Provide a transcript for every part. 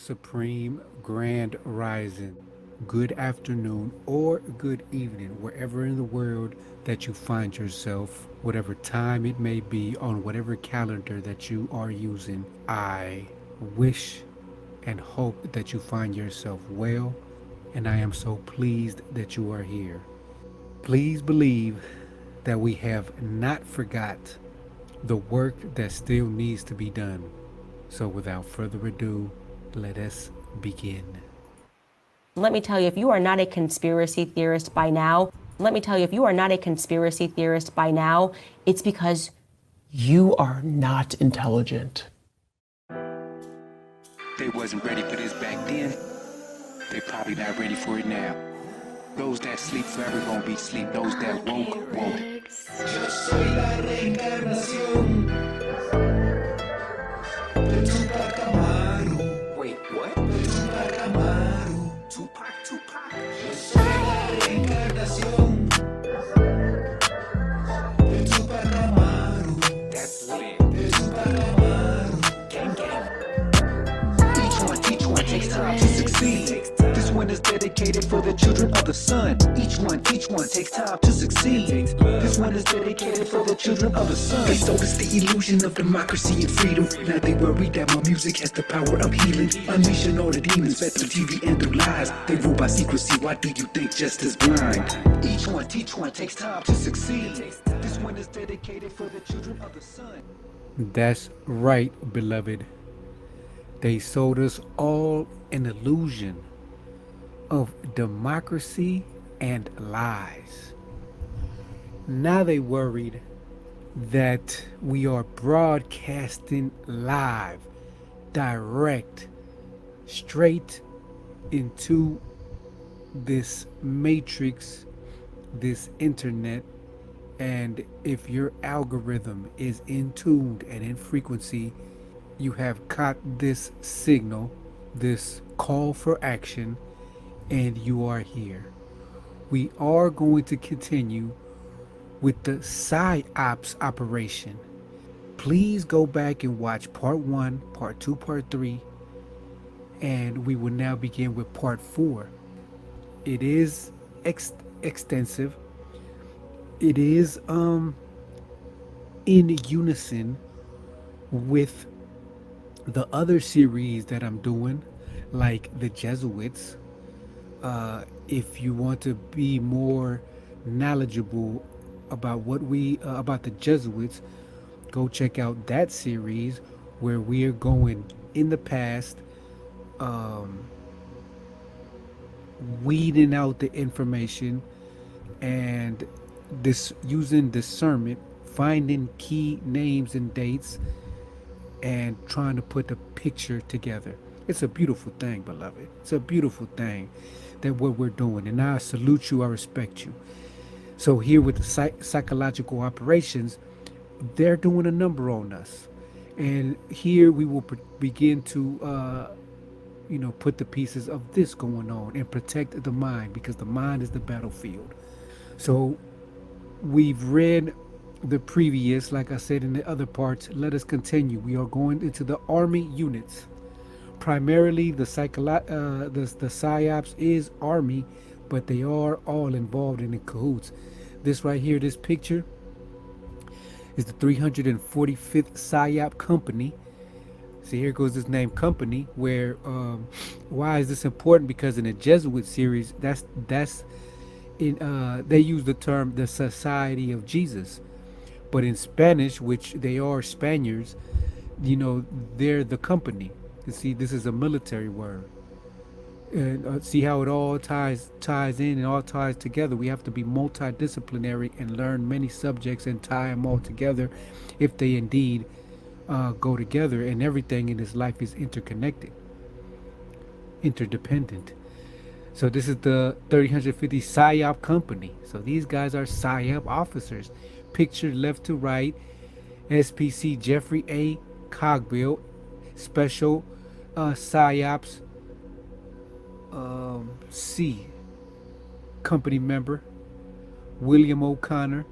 Supreme Grand Rising. Good afternoon or good evening, wherever in the world that you find yourself, whatever time it may be on whatever calendar that you are using. I wish and hope that you find yourself well, and I am so pleased that you are here. Please believe that we have not forgot the work that still needs to be done. So without further ado, let us begin. Let me tell you, if you are not a conspiracy theorist by now, it's because you are not intelligent. They wasn't ready for this back then. They probably not ready for it now. Those that sleep forever gonna be sleep. Those that woke, woke. Yo soy la reencarnación de Tupac Amaru. Wait, what? De Tupac Amaru. Tupac. Yo soy la reencarnación de Tupac Amaru. That's lit. De Tupac Amaru. Gang. Each one takes time to succeed. This one is dedicated for the children of the sun. Each one takes time to succeed. This one is dedicated for the children of the sun. They sold us the illusion of democracy and freedom. Now they worry that my music has the power of healing. Unleashing all the demons fed through TV and through lies. They rule by secrecy, why do you think justice blind? Each one takes time to succeed. This one is dedicated for the children of the sun. That's right, beloved. They sold us all an illusion of democracy and lies. Now they worried that we are broadcasting live, direct, straight into this matrix, this internet, and if your algorithm is in tuned and in frequency, you have caught this signal, this call for action, and you are here. We are going to continue with the Psy-Ops operation. Please go back and watch part 1, part 2, part 3, and we will now begin with part 4. It is extensive. It is in unison with the other series that I'm doing, like the Jesuits. If you want to be more knowledgeable about about the Jesuits, go check out that series where we are going in the past, weeding out the information and this using discernment, finding key names and dates, and trying to put the picture together. It's a beautiful thing, beloved. It's a beautiful thing that what we're doing. And I salute you, I respect you. So here with the psychological operations, they're doing a number on us. And here we will begin to, put the pieces of this going on and protect the mind, because the mind is the battlefield. So we've read the previous, like I said in the other parts. Let us continue. We are going into the army units. Primarily the PsyOps is army, but they are all involved in cahoots. This right here, this picture, is the 345th Psyop company. See, here goes this name company, where why is this important? Because in the Jesuit series, that's in they use the term the Society of Jesus. But in Spanish, which they are Spaniards, they're the company. You see, this is a military word. And see how it all ties in and all ties together. We have to be multidisciplinary and learn many subjects and tie them all together if they indeed go together. And everything in this life is interconnected, interdependent. So this is the 350 Psyop company. So these guys are Psyop officers. Pictured left to right, SPC Jeffrey A. Cogbill, Special Psyops C. Company member, William O'Connor,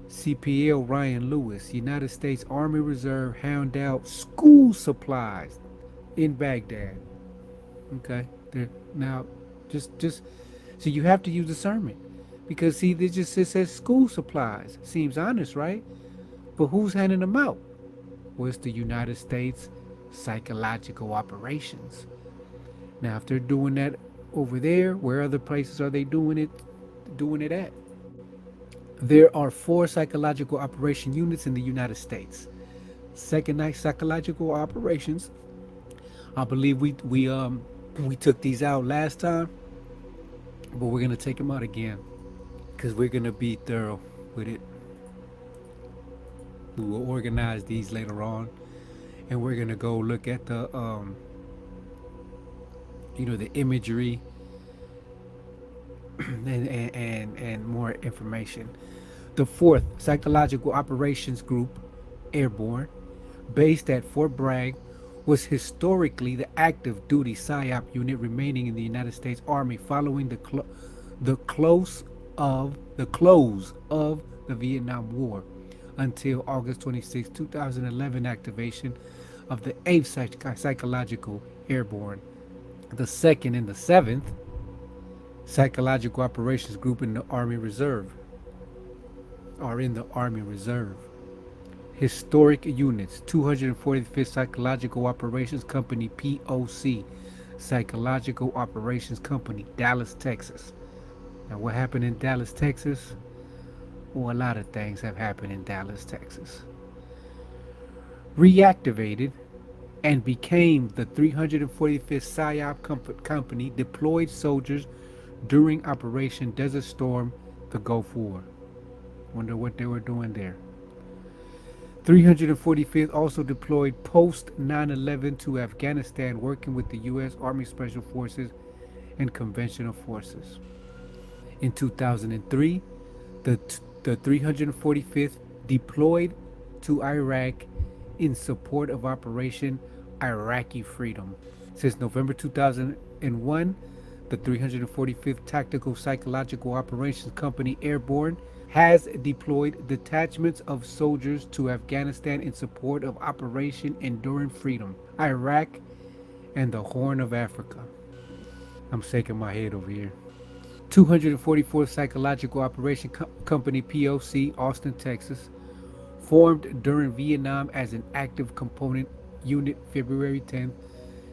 CPL Ryan Lewis, United States Army Reserve, hand out school supplies. in Baghdad. Okay, there now, just so you have to use discernment because see, this just it says school supplies. Seems honest, right? But who's handing them out? Well, it's the United States Psychological Operations. Now, if they're doing that over there, where other places are they doing it? Doing it at? There are 4 psychological operation units in the United States. Second Night Psychological Operations. I believe we took these out last time, but we're gonna take them out again because we're gonna be thorough with it. We will organize these later on, and we're gonna go look at the the imagery and more information. The 4th Psychological Operations Group, Airborne, based at Fort Bragg, was historically the active duty PsyOp unit remaining in the United States Army following the close of the Vietnam War until August 26, 2011 activation of the 8th Psychological Airborne. The 2nd and the 7th Psychological Operations Group in the Army Reserve are in the Army Reserve. Historic units: 245th Psychological Operations Company, POC, Psychological Operations Company, Dallas, Texas. Now, what happened in Dallas, Texas? Well, a lot of things have happened in Dallas, Texas. Reactivated and became the 345th PsyOp Company, deployed soldiers during Operation Desert Storm, the Gulf War. Wonder what they were doing there. 345th also deployed post 9/11 to Afghanistan, working with the U.S. Army Special Forces and Conventional Forces. In 2003, the 345th deployed to Iraq in support of Operation Iraqi Freedom. Since November 2001, the 345th Tactical Psychological Operations Company, Airborne, has deployed detachments of soldiers to Afghanistan in support of Operation Enduring Freedom, Iraq, and the Horn of Africa. I'm shaking my head over here. 244th Psychological Operation Company, POC, Austin, Texas, formed during Vietnam as an active component unit February 10,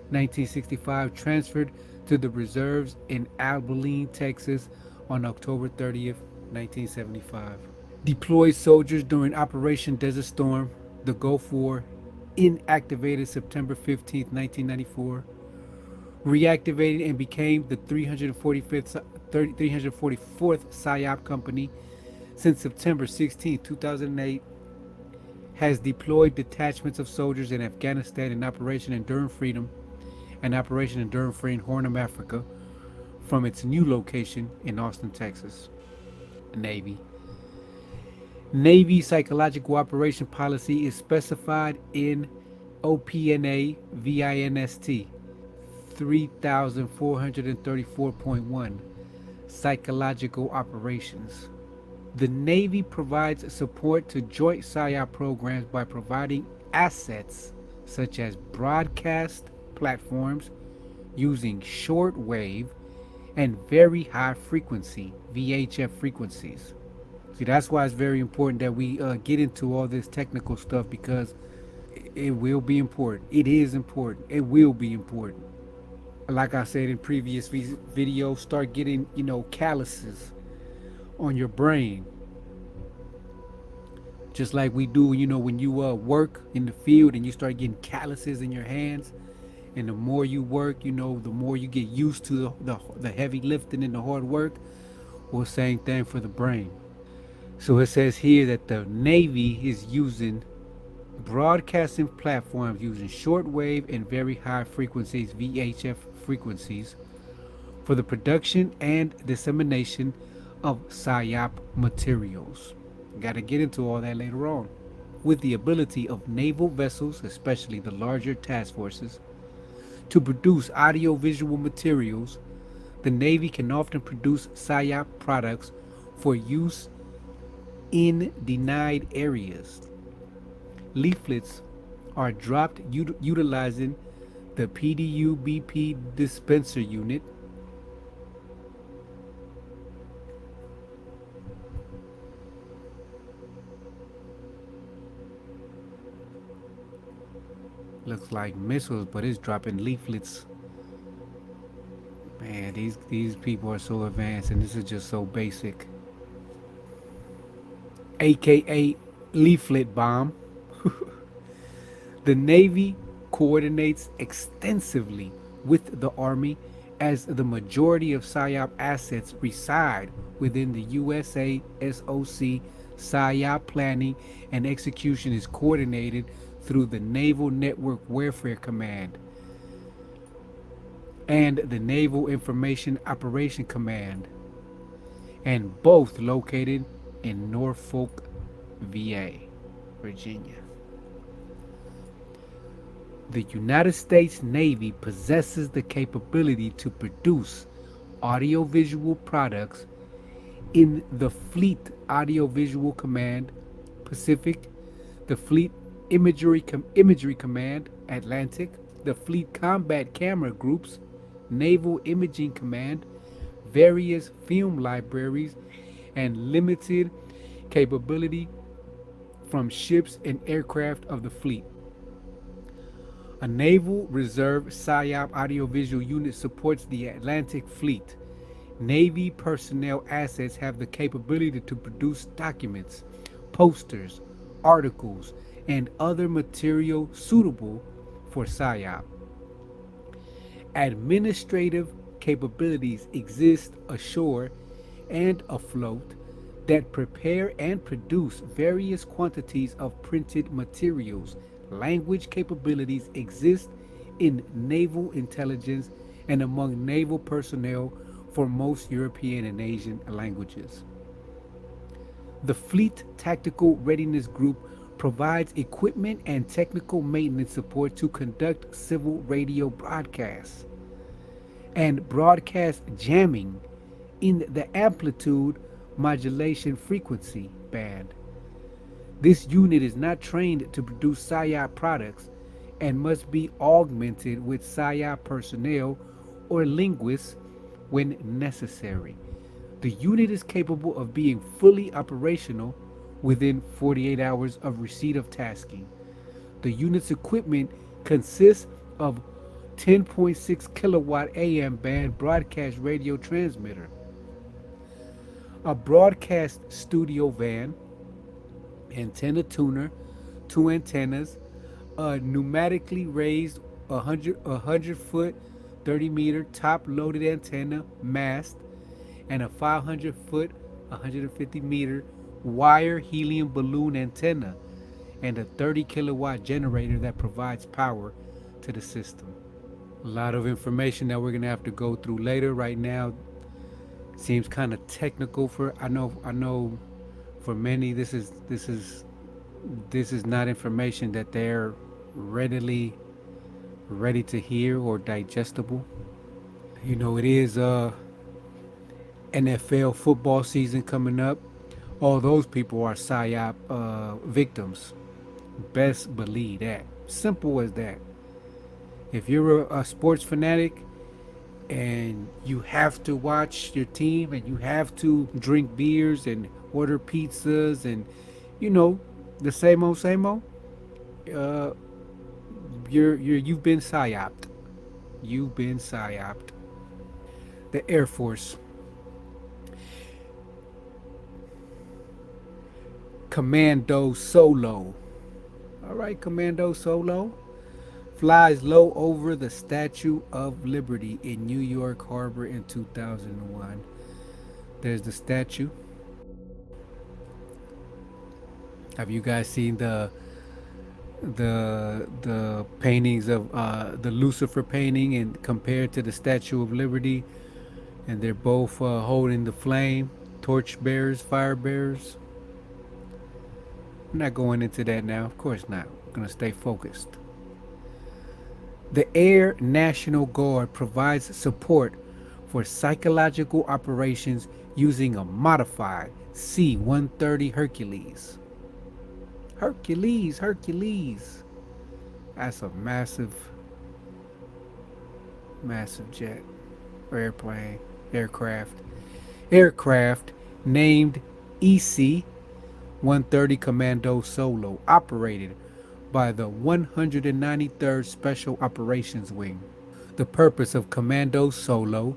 1965, transferred to the reserves in Abilene, Texas on October 30th, 1975. Deployed soldiers during Operation Desert Storm, the Gulf War, inactivated September 15th, 1994, reactivated and became the 344th PsyOp Company since September 16, 2008, has deployed detachments of soldiers in Afghanistan in Operation Enduring Freedom and Operation Enduring Freedom Horn of Africa from its new location in Austin, Texas. Navy. Navy Psychological Operation Policy is specified in OPNA VINST 3434.1, Psychological Operations. The Navy provides support to joint PsyOp programs by providing assets such as broadcast platforms using shortwave and very high frequency VHF frequencies. See, that's why it's very important that we get into all this technical stuff, because it will be important. It is important. It will be important. Like I said in previous videos, start getting, calluses on your brain. Just like we do, when you work in the field and you start getting calluses in your hands. And the more you work, the more you get used to the heavy lifting and the hard work. Well, same thing for the brain. So it says here that the Navy is using broadcasting platforms using shortwave and very high frequencies, VHF frequencies, for the production and dissemination of PsyOp materials. Got to get into all that later on. With the ability of naval vessels, especially the larger task forces, to produce audio-visual materials, the Navy can often produce PsyOp products for use in denied areas. Leaflets are dropped utilizing the PDU-BP dispenser unit, looks like missiles, but it's dropping leaflets. Man, these people are so advanced, and this is just so basic. AKA leaflet bomb. The Navy coordinates extensively with the Army, as the majority of PsyOp assets reside within the USA SOC. PsyOp planning and execution is coordinated through the Naval Network Warfare Command and the Naval Information Operation Command, and both located in Norfolk, VA, Virginia. The United States Navy possesses the capability to produce audiovisual products in the Fleet Audiovisual Command, Pacific, the Fleet Imagery Command, Atlantic, the Fleet Combat Camera Groups, Naval Imaging Command, various film libraries, and limited capability from ships and aircraft of the fleet. A Naval Reserve PsyOp audiovisual unit supports the Atlantic Fleet. Navy personnel assets have the capability to produce documents, posters, articles, and other material suitable for PsyOp. Administrative capabilities exist ashore and afloat that prepare and produce various quantities of printed materials. Language capabilities exist in naval intelligence and among naval personnel for most European and Asian languages. The Fleet Tactical Readiness Group provides equipment and technical maintenance support to conduct civil radio broadcasts and broadcast jamming in the amplitude modulation frequency band. This unit is not trained to produce PsyOp products and must be augmented with PsyOp personnel or linguists when necessary. The unit is capable of being fully operational within 48 hours of receipt of tasking. The unit's equipment consists of 10.6 kilowatt AM band broadcast radio transmitter, a broadcast studio van, antenna tuner, 2 antennas, a pneumatically raised 100 foot 30 meter top loaded antenna mast, and a 500 foot 150 meter wire helium balloon antenna, and a 30 kilowatt generator that provides power to the system. A lot of information that we're gonna have to go through later. Right now seems kind of technical for I know for many this is not information that they're ready to hear or digestible. You know, it is NFL football season coming up. All those people are PsyOp victims. Best believe that. Simple as that. If you're a sports fanatic and you have to watch your team and you have to drink beers and order pizzas and the same old, you've been PsyOped. You've been PsyOped. The Air Force. Commando Solo. All right, Commando Solo flies low over the Statue of Liberty in New York Harbor in 2001. There's the statue. Have you guys seen the paintings of the Lucifer painting and compared to the Statue of Liberty? And they're both holding the flame, torch bearers, fire bearers. I'm not going into that now. Of course not. I'm going to stay focused. The Air National Guard provides support for psychological operations using a modified C-130 Hercules. Hercules. That's a massive massive jet or aircraft named EC 130 Commando Solo, operated by the 193rd Special Operations Wing. The purpose of Commando Solo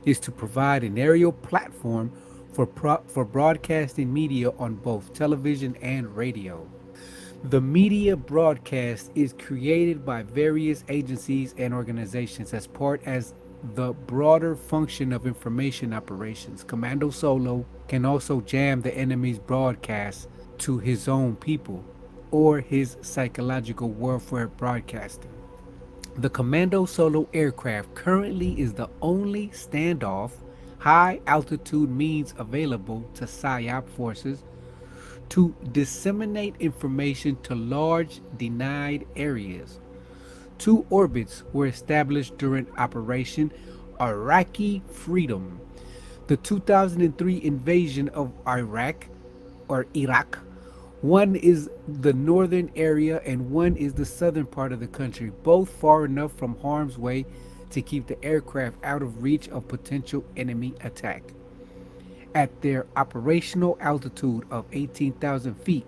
is to provide an aerial platform for broadcasting media on both television and radio. The media broadcast is created by various agencies and organizations as the broader function of information operations. Commando Solo can also jam the enemy's broadcast to his own people or his psychological warfare broadcasting. The Commando Solo aircraft currently is the only standoff high altitude means available to Psyop forces to disseminate information to large denied areas. Two orbits were established during Operation Iraqi Freedom. The 2003 invasion of Iraq or Iraq. One is the northern area and one is the southern part of the country, both far enough from harm's way to keep the aircraft out of reach of potential enemy attack. At their operational altitude of 18,000 feet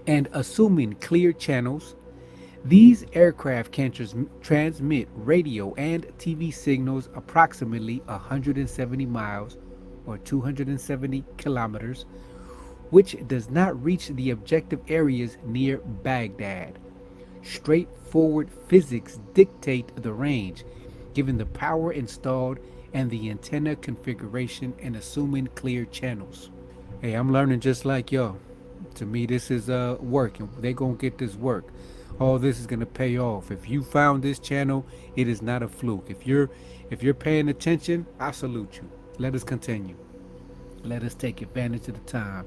and assuming clear channels, these aircraft can transmit radio and TV signals approximately 170 miles or 270 kilometers, which does not reach the objective areas near Baghdad. Straightforward physics dictate the range, given the power installed and the antenna configuration and assuming clear channels. Hey, I'm learning just like y'all. To me, this is work, and they're gonna get this work. All this is gonna pay off. If you found this channel, it is not a fluke. If you're paying attention, I salute you. Let us continue. Let us take advantage of the time.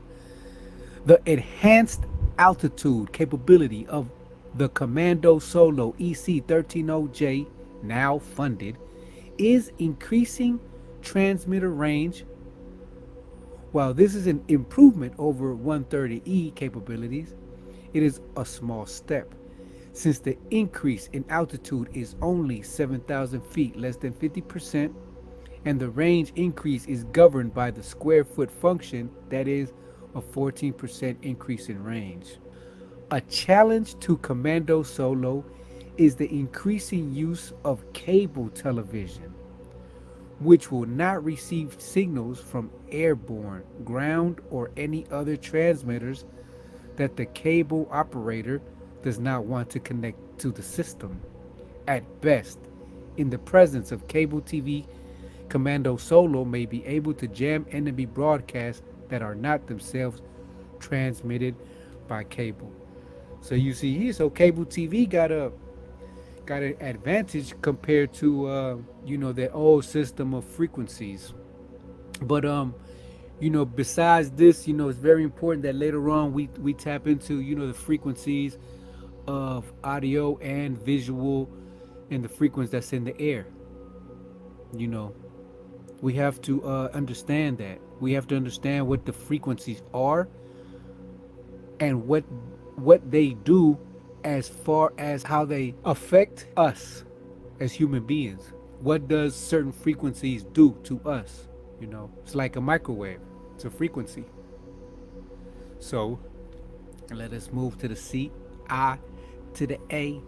The enhanced altitude capability of the Commando Solo EC-130J, now funded, is increasing transmitter range. While this is an improvement over 130E capabilities, it is a small step, since the increase in altitude is only 7,000 feet, less than 50%, and the range increase is governed by the square foot function, that is, a 14% increase in range. A challenge to Commando Solo is the increasing use of cable television, which will not receive signals from airborne, ground, or any other transmitters that the cable operator does not want to connect to the system. At best, in the presence of cable TV, Commando Solo may be able to jam enemy broadcasts that are not themselves transmitted by cable. So you see here, so cable TV got an advantage compared to that old system of frequencies. But besides this, it's very important that later on we tap into the frequencies of audio and visual and the frequency that's in the air. We have to understand that. We have to understand what the frequencies are and what they do as far as how they affect us as human beings. What does certain frequencies do to us? It's like a microwave. It's a frequency. So let us move to the C, I to the A.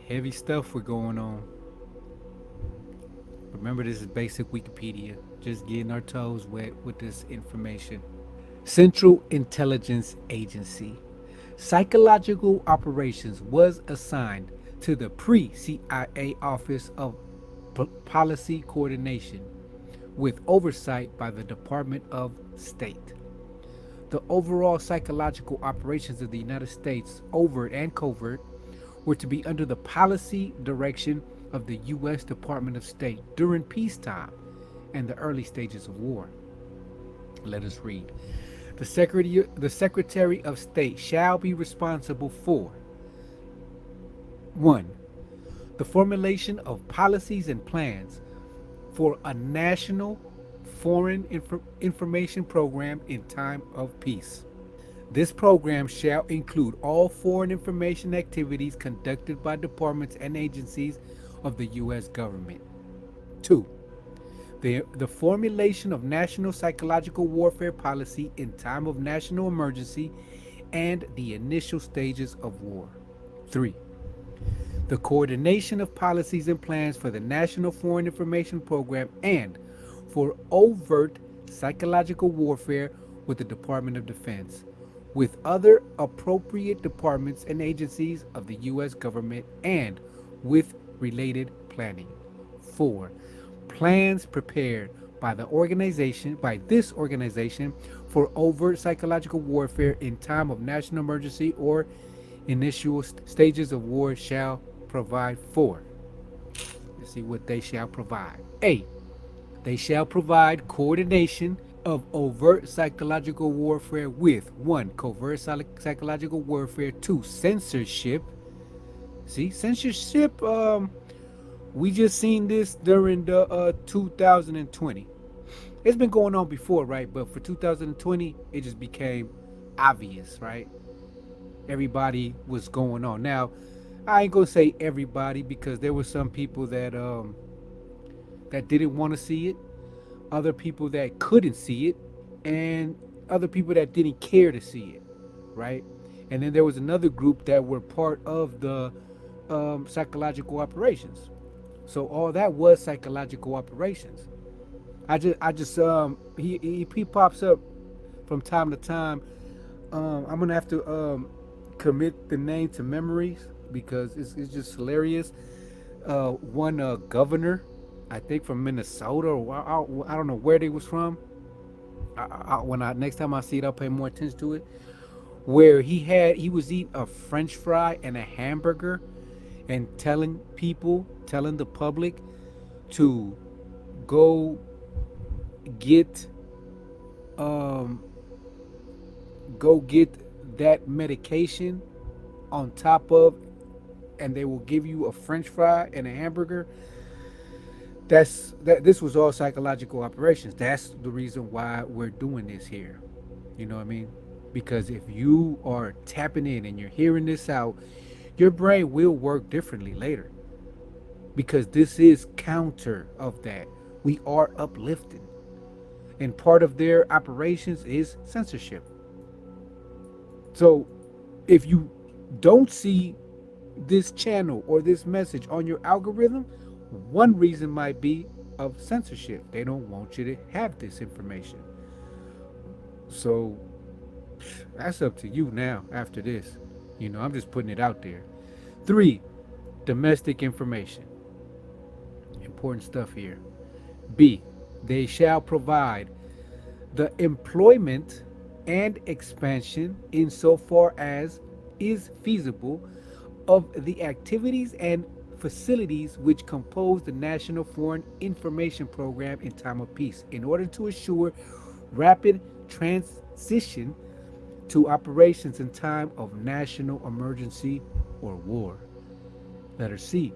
Heavy stuff we're going on. Remember, this is basic Wikipedia. Just getting our toes wet with this information. Central Intelligence Agency. Psychological Operations was assigned to the pre-CIA Office of Policy Coordination, with oversight by the Department of State. The overall psychological operations of the United States, overt and covert, were to be under the policy direction of the U.S. Department of State during peacetime and the early stages of war. Let us read. The Secretary of State shall be responsible for 1. The formulation of policies and plans for a national foreign information program in time of peace. This program shall include all foreign information activities conducted by departments and agencies of the U.S. government. 2. The formulation of national psychological warfare policy in time of national emergency and the initial stages of war. 3. The coordination of policies and plans for the National Foreign Information Program and for overt psychological warfare with the Department of Defense, with other appropriate departments and agencies of the U.S. government and with related planning. 4. Plans prepared by this organization for overt psychological warfare in time of national emergency or initial stages of war shall provide for. Let's see what they shall provide. A. They shall provide coordination of overt psychological warfare with 1. Covert psychological warfare. 2. Censorship. See, censorship, we just seen this during the 2020. It's been going on before, right? But for 2020, it just became obvious, right? Everybody was going on. Now, I ain't gonna say everybody because there were some people that didn't want to see it, other people that couldn't see it, and other people that didn't care to see it, right? And then there was another group that were part of the psychological operations. So all that was psychological operations. He pops up from time to time. I'm gonna have to commit the name to memories because it's just hilarious. One governor, I think from Minnesota, or I don't know where they was from. Next time I see it, I'll pay more attention to it. Where he was eating a French fry and a hamburger, and telling the public to go get that medication on top of, and they will give you a French fry and a hamburger. This was all psychological operations. That's the reason why we're doing this here. You know what I mean? Because if you are tapping in and you're hearing this out, your brain will work differently later. Because this is counter of that. We are uplifting. And part of their operations is censorship. So if you don't see this channel or this message on your algorithm, one reason might be of censorship. They don't want you to have this information. So that's up to you now after this. You know, I'm just putting it out there. 3, domestic information. Important stuff here. B, they shall provide the employment and expansion insofar as is feasible of the activities and facilities which compose the National Foreign Information Program in time of peace in order to assure rapid transition to operations in time of national emergency or war. Letter C.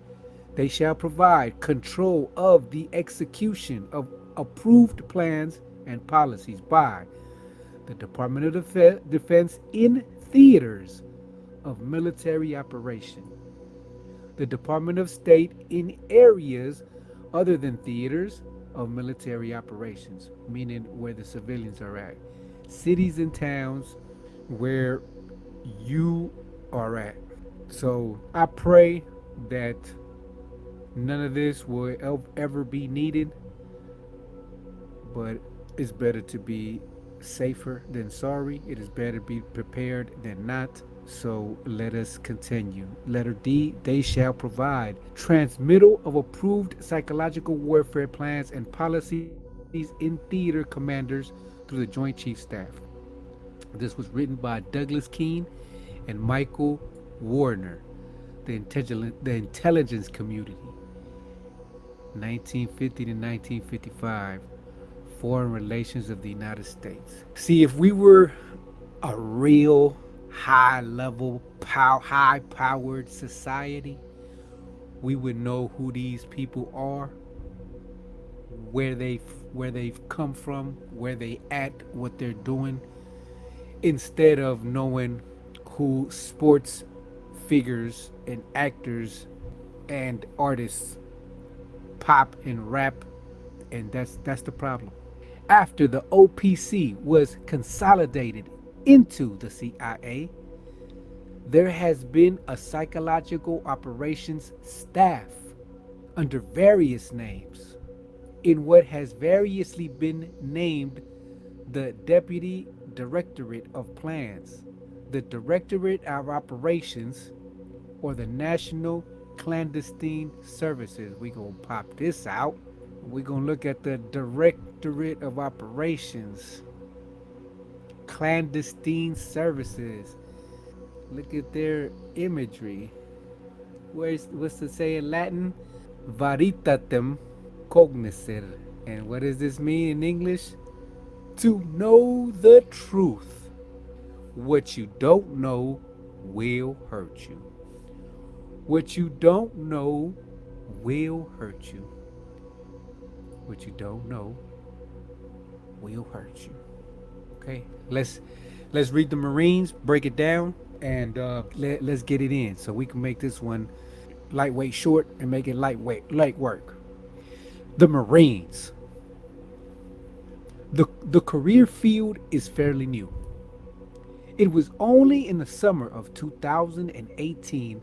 They shall provide control of the execution of approved plans and policies by the Department of Defense in theaters of military operation, the Department of State in areas other than theaters of military operations, meaning where the civilians are at, cities and towns where you are at. So I pray that none of this will ever be needed, but it's better to be safer than sorry. It is better to be prepared than not. So let us continue. Letter D, they shall provide transmittal of approved psychological warfare plans and policies in theater commanders through the Joint Chief Staff. This was written by Douglas Keane and Michael Warner, the intelligence community, 1950 to 1955, Foreign Relations of the United States. See, if we were a real high-level, high-powered society, we would know who these people are, where they've come from, where they at, what they're doing, instead of knowing who sports figures and actors and artists pop and rap, and that's the problem. After the OPC was consolidated into the CIA, there has been a psychological operations staff under various names in what has variously been named the Deputy Directorate of Plans, the Directorate of Operations, or the National Clandestine Services. We gonna pop this out. We gonna look at the Directorate of Operations, Clandestine Services. Look at their imagery. What's it say in Latin? Veritatem cognoscer. And what does this mean in English? To know the truth. What you don't know will hurt you. What you don't know will hurt you. What you don't know will hurt you. Okay, let's read the Marines, break it down, and let's get it in so we can make this one lightweight short and make it light work. The Marines. The career field is fairly new. It was only in the summer of 2018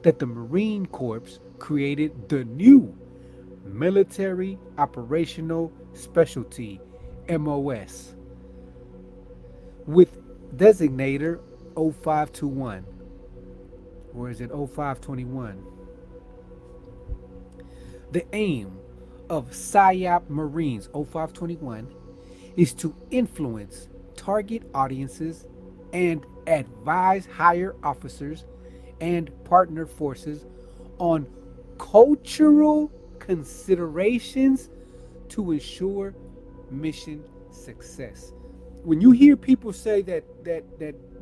that the Marine Corps created the new Military Operational Specialty, MOS, with designator 0521, or is it 0521? The aim of Psyop Marines 0521 is to influence target audiences and advise higher officers and partner forces on cultural considerations to ensure mission success. When you hear people say that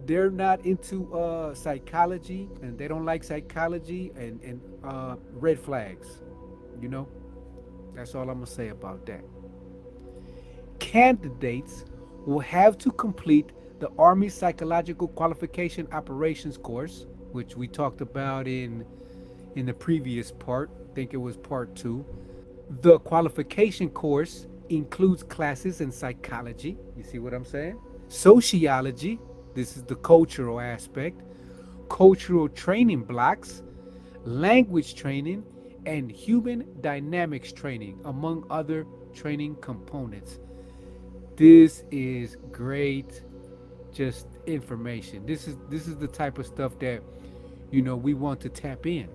they're not into psychology and they don't like psychology and red flags, that's all I'm gonna say about that. Candidates will have to complete the Army Psychological Qualification Operations course, which we talked about in the previous part. I think it was part 2. The qualification course includes classes in psychology. You see what I'm saying? Sociology. This is the cultural aspect. Cultural training blocks, language training, and human dynamics training, among other training components. This is great, just information. This is the type of stuff that we want to tap in.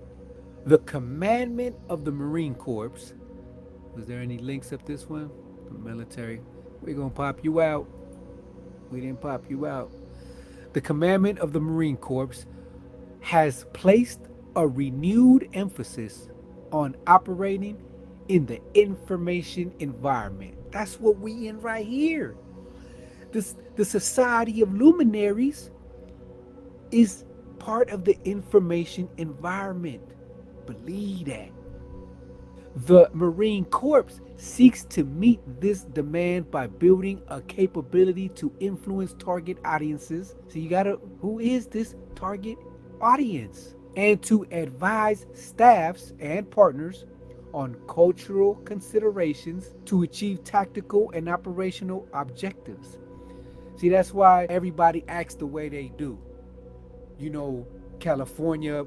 The commandment of the Marine Corps. Was there any links up this one? The military. We're gonna pop you out. We didn't pop you out. The commandment of the Marine Corps has placed a renewed emphasis on operating in the information environment. That's what we in right here. The Society of Luminaries is part of the information environment. Believe that. The Marine Corps seeks to meet this demand by building a capability to influence target audiences. So who is this target audience? And to advise staffs and partners on cultural considerations to achieve tactical and operational objectives. See, that's why everybody acts the way they do. California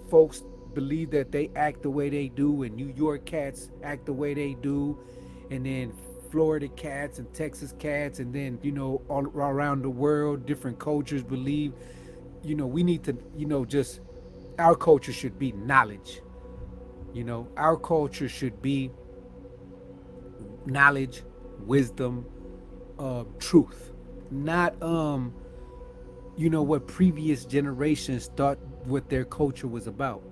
folks believe that they act the way they do, and New York cats act the way they do, and then Florida cats and Texas cats, and then all around the world different cultures believe we need to just our culture should be knowledge. Our culture should be knowledge, wisdom, truth, not what previous generations thought what their culture was about.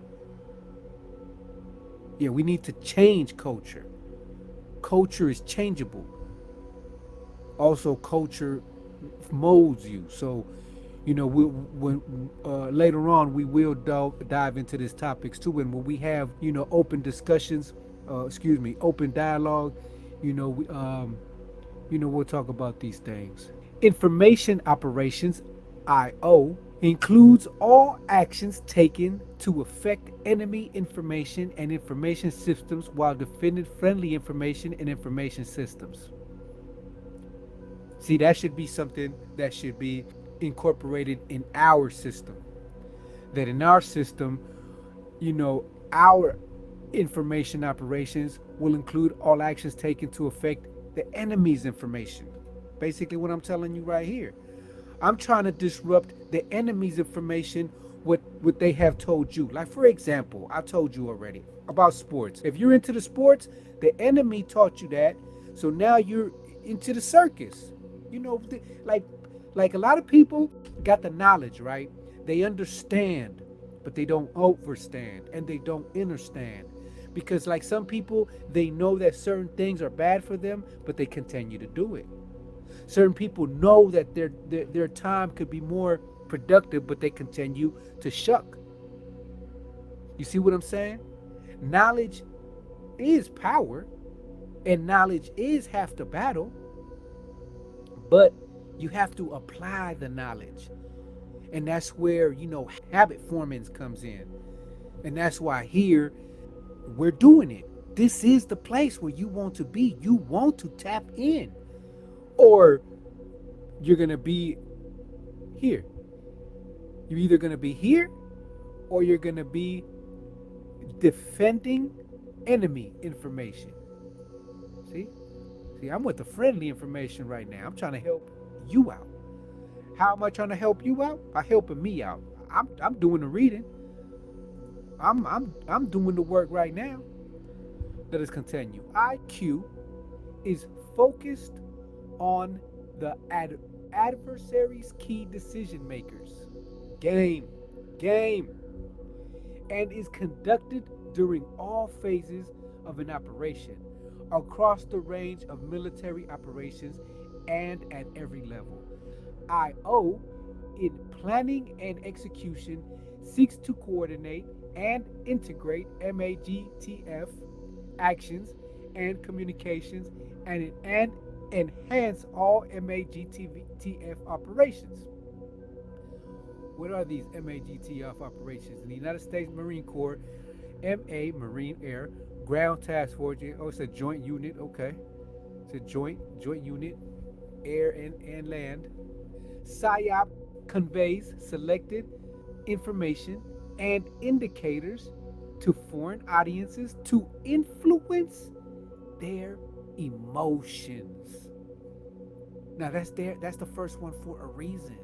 Yeah, we need to change culture. Culture is changeable. Also, culture molds you. So, later on we will dive into these topics too, and when we have open discussions, open dialogue, we'll talk about these things. Information operations, IO, includes all actions taken to affect enemy information and information systems while defending friendly information and information systems. See, that should be something that should be incorporated in our system. That in our system, our information operations will include all actions taken to affect the enemy's information. Basically, what I'm telling you right here. I'm trying to disrupt the enemy's information, what they have told you. Like, for example, I told you already about sports. If you're into the sports, the enemy taught you that. So now you're into the circus. Like a lot of people got the knowledge, right? They understand, but they don't overstand and they don't understand. Because like some people, they know that certain things are bad for them, but they continue to do it. Certain people know that their time could be more productive, but they continue to shuck. You see what I'm saying? Knowledge is power, and knowledge is half the battle, but you have to apply the knowledge. And that's where, habit forming comes in. And that's why here we're doing it. This is the place where you want to be. You want to tap in. Or you're going to be here. You're either going to be here or you're going to be defending enemy information. See, I'm with the friendly information right now. I'm trying to help you out. How am I trying to help you out? By helping me out. I'm doing the reading. I'm doing the work right now. Let us continue. IQ is focused on the adversary's key decision makers. Game. And is conducted during all phases of an operation, across the range of military operations and at every level. IO, in planning and execution, seeks to coordinate and integrate MAGTF actions and communications and enhance all MAGTF operations. What are these MAGTF operations? In the United States Marine Corps, MA, Marine Air, Ground Task Force, it's a joint unit, okay. It's a joint unit, air and land. Psyop conveys selected information and indicators to foreign audiences to influence their emotions. Now that's the first one for a reason.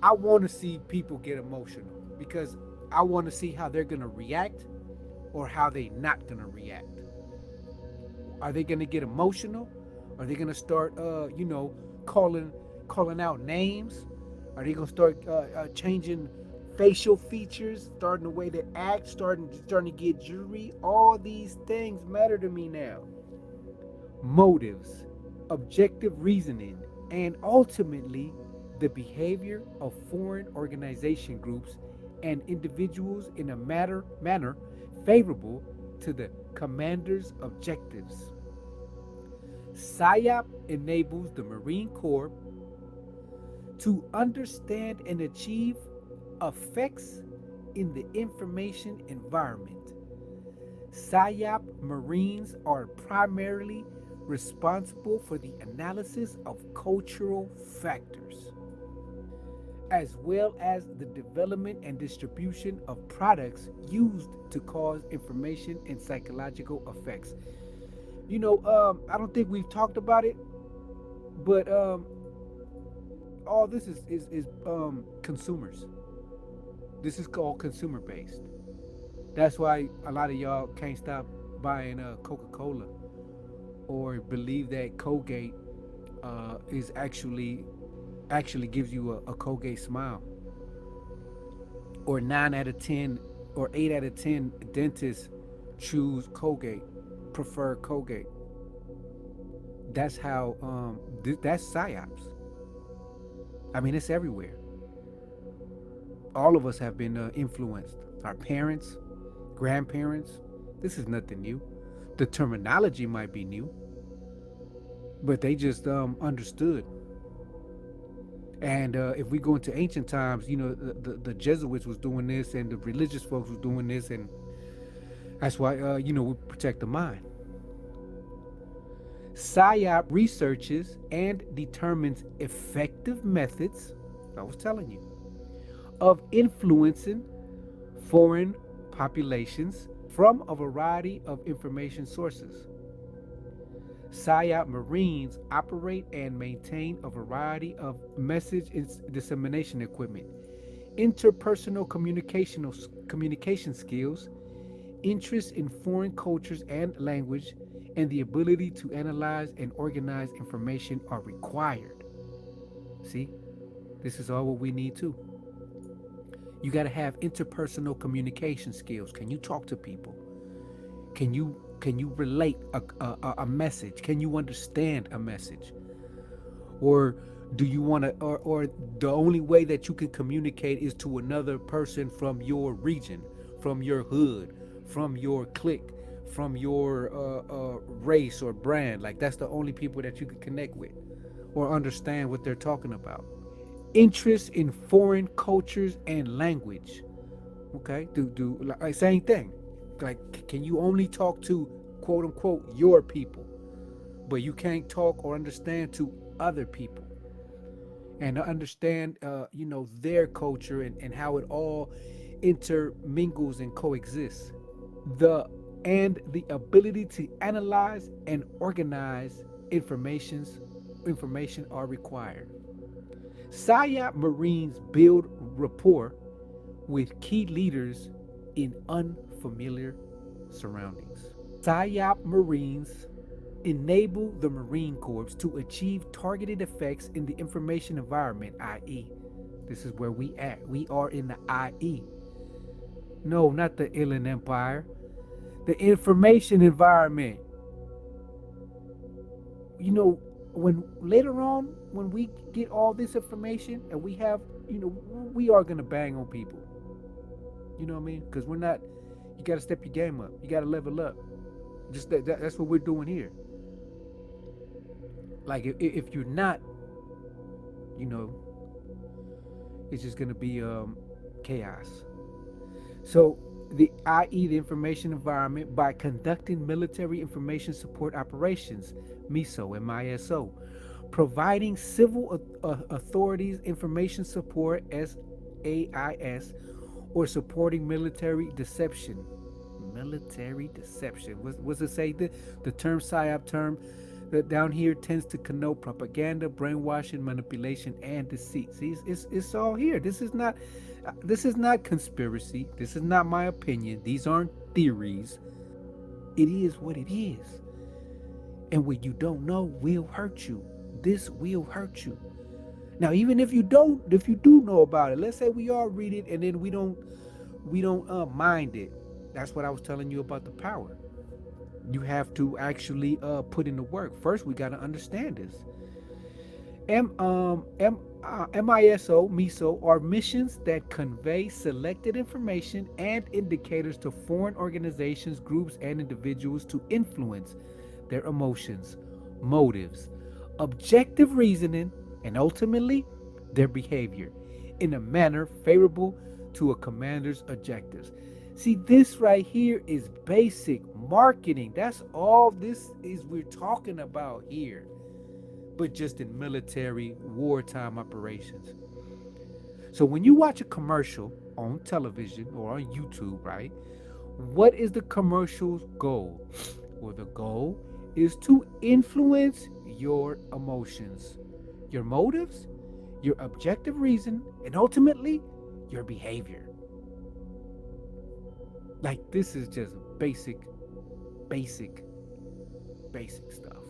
I want to see people get emotional because I want to see how they're going to react or how they not going to react. Are they going to get emotional? Are they going to start calling out names? Are they going to start changing facial features, starting the way they act, starting to get jewelry? All these things matter to me now. Motives, objective reasoning, and ultimately the behavior of foreign organization groups and individuals in a manner favorable to the commander's objectives. Psyop enables the Marine Corps to understand and achieve effects in the information environment. Psyop Marines are primarily responsible for the analysis of cultural factors, as well as the development and distribution of products used to cause information and psychological effects. I don't think we've talked about it, but all this is consumers. This is called consumer based. That's why a lot of y'all can't stop buying Coca-Cola or believe that Colgate is actually gives you a Colgate smile. Or 9 out of 10 or 8 out of 10 dentists choose Colgate, prefer Colgate. That's how that's psyops. I mean, it's everywhere. All of us have been influenced. Our parents, grandparents. This is nothing new. The terminology might be new, but they just understood. And if we go into ancient times, the Jesuits was doing this, and the religious folks was doing this, and that's why we protect the mind. Psyop researches and determines effective methods, I was telling you, of influencing foreign populations from a variety of information sources. Psyop Marines operate and maintain a variety of message dissemination equipment, interpersonal communication skills, interest in foreign cultures and language, and the ability to analyze and organize information are required. See, this is all what we need too. You got to have interpersonal communication skills. Can you talk to people? Can you relate a message? Can you understand a message? Or do you want to, or the only way that you can communicate is to another person from your region, from your hood, from your clique, from your race or brand? Like, that's the only people that you can connect with or understand what they're talking about. Interest in foreign cultures and language. Okay, like, same thing. Like, can you only talk to quote unquote your people, but you can't talk or understand to other people, and to understand their culture and how it all intermingles and coexists. The ability to analyze and organize information are required. Psyop Marines build rapport with key leaders in unfamiliar surroundings. Psyop Marines enable the Marine Corps to achieve targeted effects in the information environment, i.e., this is where we at. We are in the IE. No, not the Inland Empire. The information environment. When later on, when we get all this information and we have, we are gonna bang on people. You know what I mean? Because we're not. You got to step your game up. You got to level up. Just that's what we're doing here. Like, if you're not, it's just gonna be chaos. So the i.e. the information environment, by conducting military information support operations, MISO, providing civil authorities information support, SAIS, or supporting military deception. What's it say? The term psyop term that down here tends to connote propaganda, brainwashing, manipulation, and deceit. See, it's all here. This is not conspiracy. This is not my opinion. These aren't theories. It is what it is. And what you don't know will hurt you. This will hurt you. Now, even if you do know about it, let's say we all read it and then we don't mind it. That's what I was telling you about the power. You have to actually put in the work. First, we got to understand this. MISO are missions that convey selected information and indicators to foreign organizations, groups, and individuals to influence their emotions, motives, objective reasoning, and ultimately their behavior in a manner favorable to a commander's objectives. See, this right here is basic marketing. That's all this is we're talking about here, but just in military wartime operations. So when you watch a commercial on television or on YouTube, right, what is the commercial's goal? Well, the goal is to influence your emotions, your motives, your objective reason, and ultimately your behavior. Like, this is just basic stuff.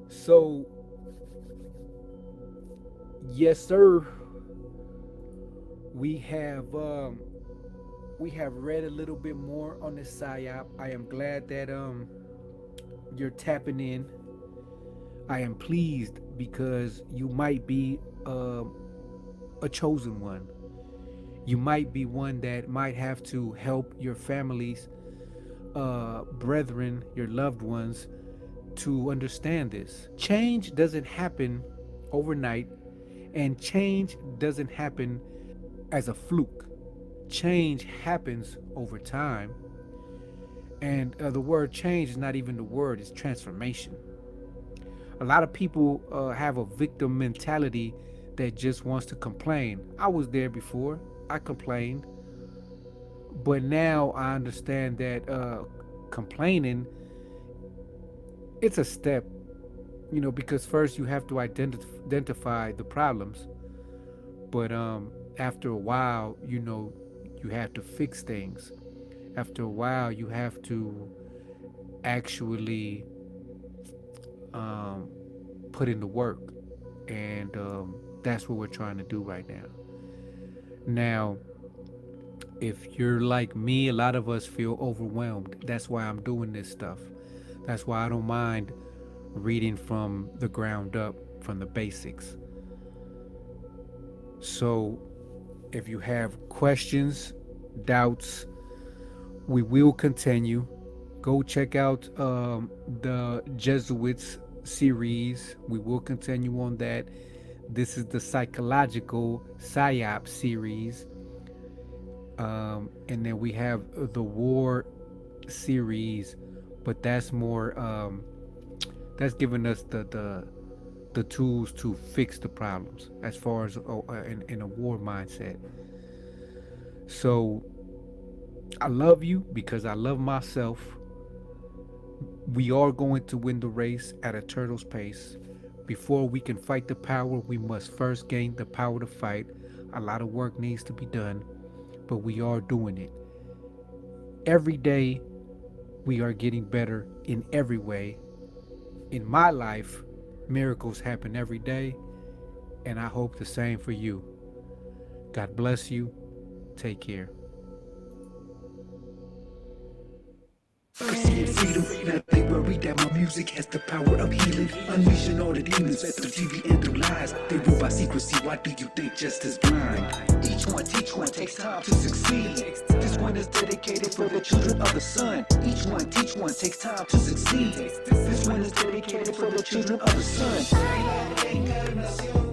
So, yes, sir. We have read a little bit more on this psyop. I am glad that you're tapping in. I am pleased because you might be a chosen one. You might be one that might have to help your families brethren, your loved ones, to understand this. Change doesn't happen overnight, and change doesn't happen as a fluke. Change happens over time. And the word change is not even the word, it's transformation. A lot of people have a victim mentality that just wants to complain. I was there before, I complained. But now I understand that complaining, it's a step, because first you have to identify the problems. But after a while, you have to fix things. After a while, you have to actually put in the work. And that's what we're trying to do right now. Now, if you're like me, a lot of us feel overwhelmed. That's why I'm doing this stuff. That's why I don't mind reading from the ground up, from the basics. So if you have questions, doubts, we will continue. Go check out the Jesuits series. We will continue on that. This is the psychological Psyop series. And then we have the war series, but that's more that's giving us the tools to fix the problems as far as in a war mindset. So I love you because I love myself. We are going to win the race at a turtle's pace. Before we can fight the power, we must first gain the power to fight. A lot of work needs to be done, but we are doing it. Every day, we are getting better in every way. In my life, miracles happen every day, and I hope the same for you. God bless you. Take care. Mercy and freedom, not they worry that my music has the power of healing, unleashing all the demons at the TV and through lies. They rule by secrecy, why do you think justice blind? Each one takes time to succeed. This one is dedicated for the children of the sun. Each one takes time to succeed. This one is dedicated for the children of the sun. Reincarnation.